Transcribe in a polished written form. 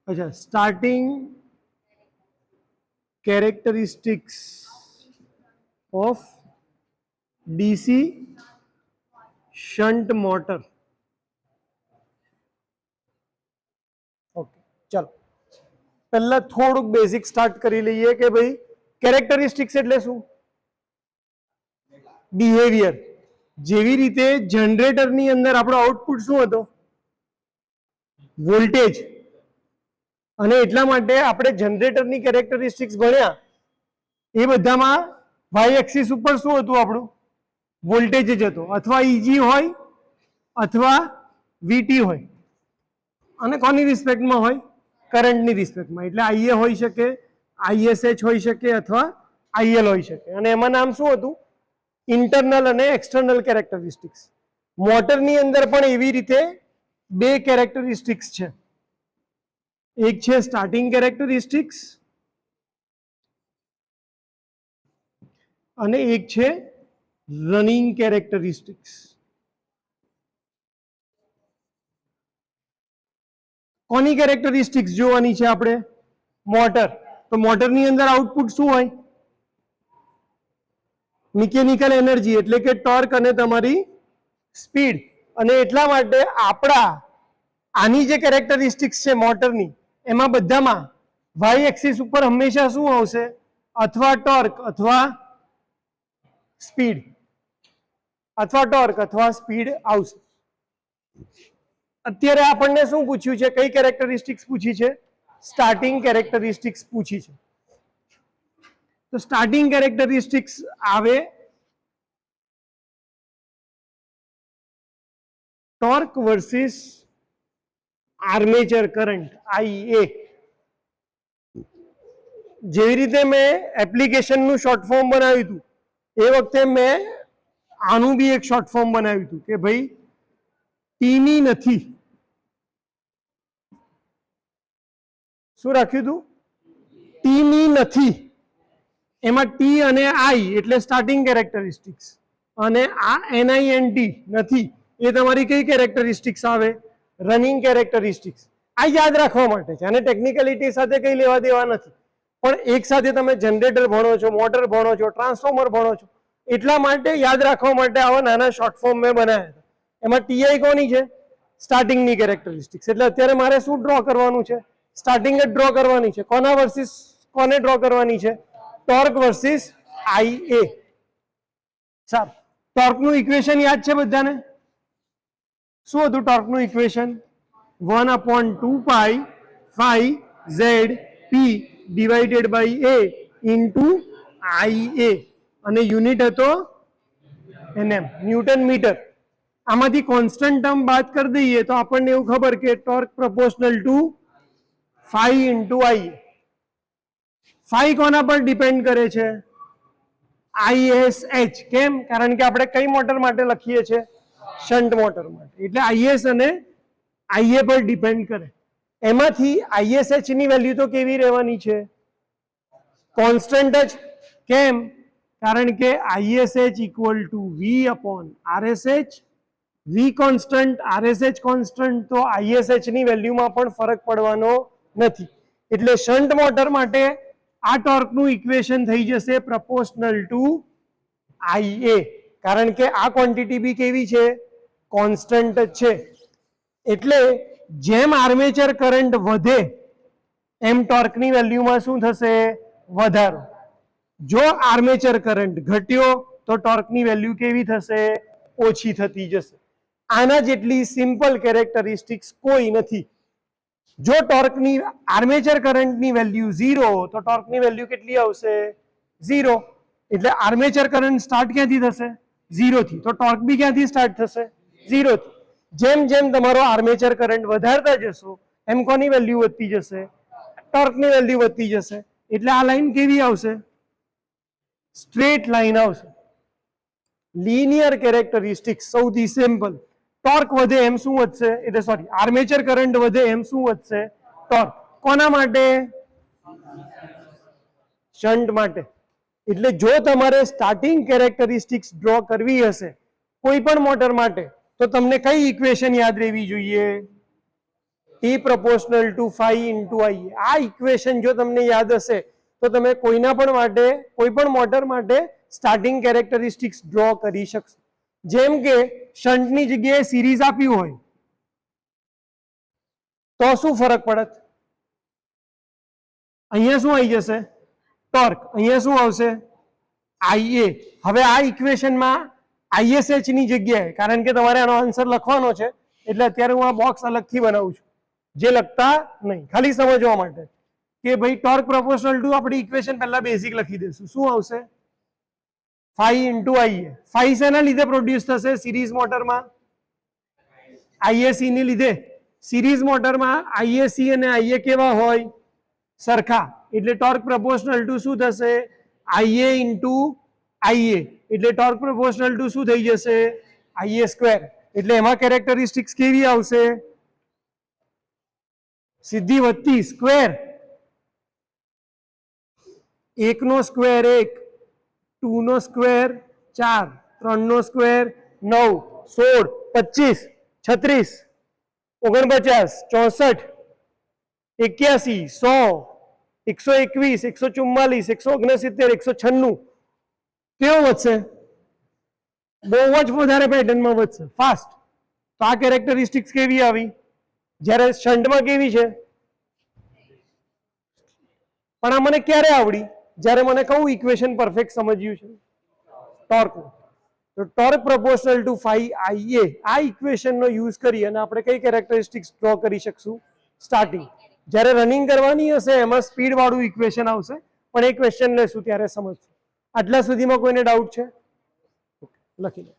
अच्छा, starting characteristics of DC shunt motor. Okay, चलो पहला थोड़ુંક બેઝિક સ્ટાર્ટ કરી લઈએ કે ભાઈ કેરેક્ટરિસ્ટિક્સ એટલે શું? બિહેવિયર. જેવી રીતે જનરેટરની અંદર આપણો આઉટપુટ શું હતો? વોલ્ટેજ. અને એટલા માટે આપણે જનરેટરની કેરેક્ટરિસ્ટિક્સ ભણ્યા એ બધામાં વાય એક્સિસ ઉપર શું હતું આપણું? વોલ્ટેજ જ હતો, અથવા ઈજી હોય અથવા વીટી હોય. અને કોની રિસ્પેક્ટમાં હોય? કરંટની રિસ્પેક્ટમાં. એટલે આઈએ હોઈ શકે, આઈએસએચ હોઈ શકે અથવા આઈએલ હોઈ શકે. અને એમાં નામ શું હતું? ઇન્ટરનલ અને એક્સટર્નલ કેરેક્ટરિસ્ટિક્સ. મોટરની અંદર પણ એવી રીતે બે કેરેક્ટરિસ્ટિક્સ છે. એક છે સ્ટાર્ટિંગ કેરેક્ટરિસ્ટિક્સ અને એક છે રનિંગ કેરેક્ટરિસ્ટિક્સ. કોની કેરેક્ટરિસ્ટિક્સ જોવાની છે આપણે? મોટર. તો મોટરની અંદર આઉટપુટ શું હોય? મિકેનિકલ એનર્જી, એટલે કે ટોર્ક અને તમારી સ્પીડ. અને એટલા માટે આપણા આની જે કેરેક્ટરિસ્ટિક્સ છે મોટરની, એમાં બધામાં વાય એક્સિસ ઉપર હંમેશા શું આવશે? અથવા ટોર્ક અથવા સ્પીડ, અથવા ટોર્ક અથવા સ્પીડ આવશે. અત્યારે આપણને શું પૂછ્યું છે? કઈ કેરેક્ટરિસ્ટિક્સ પૂછી છે? સ્ટાર્ટિંગ કેરેક્ટરિસ્ટિક્સ પૂછી છે. તો સ્ટાર્ટિંગ કેરેક્ટરિસ્ટિક્સ આવે torque versus armature current, IA. જેવી રીતે મેં એપ્લિકેશનનું શોર્ટ ફોર્મ બનાવ્યું હતું એ વખતે મેં આનું બી એક શોર્ટ ફોર્મ બનાવ્યું હતું કે ભાઈ ટીની નથી. શું રાખ્યું હતું? ટીની નથી. એમાં ટી અને આઈ એટલે સ્ટાર્ટિંગ કેરેક્ટરિસ્ટિક્સ, અને આ NINT નથી એ તમારી કઈ કેરેક્ટરિસ્ટિક્સ આવે? Running characteristics. આ યાદ રાખવા માટે છે, અને ટેકનિકલિટી સાથે કઈ લેવા દેવા નથી. પણ એક સાથે તમે જનરેટર ભણો છો, મોટર ભણો છો, ટ્રાન્સફોર્મર ભણો છો, એટલા માટે યાદ રાખવા માટે આવા નાના શોર્ટ ફોર્મ મેં બનાવ્યા હતા. એમાં ટીઆઈ કોની છે? સ્ટાર્ટિંગની કેરેક્ટરિસ્ટિક્સ. એટલે અત્યારે મારે શું ડ્રો કરવાનું છે? સ્ટાર્ટિંગ જ ડ્રો કરવાની છે. કોના વર્સિસ કોને ડ્રો કરવાની છે? Torque versus IA. સારું, ટોર્કનું ઇક્વેશન યાદ છે બધાને? શું હતું ટોર્કનું equation? 1/2 phi ZP divided by A into IA. અને યુનિટ હતો NM, ન્યૂટન મીટર. આમાંથી કોન્સ્ટન્ટ ટર્મ બાદ કરી દઈએ તો આપણને એવું ખબર કે torque proportional to phi into IA. phi કોના પર ડિપેન્ડ કરે છે? ISH. કેમ? કારણ કે આપણે કઈ મોટર માટે લખીએ છીએ? શન્ટ મોટર માટે. એટલે IS અને IA પર ડિપેન્ડ કરે. એમાંથી ISH ની વેલ્યુ તો કેવી રહેવાની છે? કોન્સ્ટન્ટ જ. કેમ? કારણ કે ISH equal to V upon RSH. V constant, RSH constant, તો ISH ની વેલ્યુમાં પણ ફરક પડવાનો નથી. એટલે શન્ટ મોટર માટે આ ટોર્કનું ઇક્વેશન થઈ જશે પ્રોપોર્શનલ ટુ IA. કારણ કે આ ક્વોન્ટિટી બી કેવી છે? કોન્સ્ટન્ટ જ છે. એટલે જેમ આર્મેચર કરંટ વધે એમ ટોર્કની વેલ્યુમાં શું થશે? વધારો. જો આર્મેચર કરંટ ઘટ્યો તો ટોર્કની વેલ્યુ કેવી થશે? ઓછી થતી જશે. આના જેટલી સિમ્પલ કેરેક્ટરિસ્ટિક્સ કોઈ નથી. જો ટોર્કની આર્મેચર કરંટની વેલ્યુ 0 તો ટોર્કની વેલ્યુ કેટલી આવશે? 0. એટલે આર્મેચર કરંટ સ્ટાર્ટ ક્યાંથી થશે? 0 થી. તો ટોર્ક બી ક્યાંથી સ્ટાર્ટ થશે? 0 થી. જેમ જેમ તમારો આર્મેચર કરંટ વધારતા જશો એમ કોની વેલ્યુ વધતી જશે? ટોર્કની વેલ્યુ વધતી જશે. એટલે આ લાઈન કેવી આવશે? સ્ટ્રેટ લાઈન આવશે. લિનિયર કેરેક્ટરિસ્ટિક્સ સૌથી સિમ્પલ. ટોર્ક વધે એમ શું વધશે? એટલે સોરી, આર્મેચર કરંટ વધે એમ શું વધશે? ટોર્ક. કોના માટે? શન્ટ માટે. એટલે જો તમારે સ્ટાર્ટિંગ કેરેક્ટરિસ્ટિક્સ ડ્રો કરવી હશે કોઈ પણ મોટર માટે તો તમને કઈ ઇક્વેશન યાદ રહેવી જોઈએ? T proportional to 5 into IA. આ ઇક્વેશન જો તમને યાદ હશે તો તમે કોઈના પણ માટે કોઈ પણ મોટર માટે સ્ટાર્ટિંગ કેરેક્ટરિસ્ટિક્સ ડ્રો કરી શકશો. જેમ કે શન્ટની જગ્યાએ સિરીઝ આપ્યું હોય તો શું ફરક પડત? અહીંયા શું આવી જશે? ટોર્ક. અહીંયા શું આવશે? IA. હવે આ ઇક્વેશનમાં ISH ની જગ્યાએ, કારણ કે તમારે આનો આન્સર લખવાનો છે એટલે અત્યારે હું આ બોક્સ અલગથી બનાવું છું, જે લખતા નહીં, ખાલી સમજવા માટે કે ભાઈ ટોર્ક પ્રોપોર્શનલ ટુ આપણી ઇક્વેશન પહેલા બેઝિક લખી દઈશું. શું આવશે? 5 into IA. 5 શેના લીધે પ્રોડ્યુસ થશે સિરીઝ મોટરમાં? IAC ની લીધે. સિરીઝ મોટરમાં IAC અને IA કેવા હોય? સરખા. એટલે ટોર્ક પ્રોપોર્શનલ ટુ શું થશે? IA into IA. એટલે ટોર્ક પ્રોપોર્શનલ ટુ શું થઈ જશે? IA square. એટલે એમાં કેરેક્ટરિસ્ટિક્સ કેવી આવશે? સીધી વધતી સ્ક્વેર. 1 નો સ્ક્વેર 1, 2 નો સ્ક્વેર 4, 3 નો સ્ક્વેર 9, 16, 25, 36, 49, 64, 81, 100, 121, 144, 169, 196. કેવો વધશે? બહુ જ વધારે પેટર્નમાં વધશે, ફાસ્ટ. તો આ કેરેક્ટરિસ્ટિક્સ કેવી આવી? જ્યારે શન્ટમાં કેવી છે? પણ આ મને ક્યારે આવડી? જ્યારે મને કહું ઇક્વેશન પરફેક્ટ સમજ્યું છે ટોર્કનું. તો ટોર્ક પ્રોપોર્શનલ ટુ 5 IA આ ઇક્વેશનનો યુઝ કરી અને આપણે કઈ કેરેક્ટરિસ્ટિક્સ ડ્રો કરી શકશું? સ્ટાર્ટિંગ. જ્યારે રનિંગ કરવાની હશે એમાં સ્પીડ વાળું ઇક્વેશન આવશે, પણ એ ક્વેશ્ચન લેશું ત્યારે સમજશું. આટલા સુધીમાં કોઈને ડાઉટ છે? લખી લો.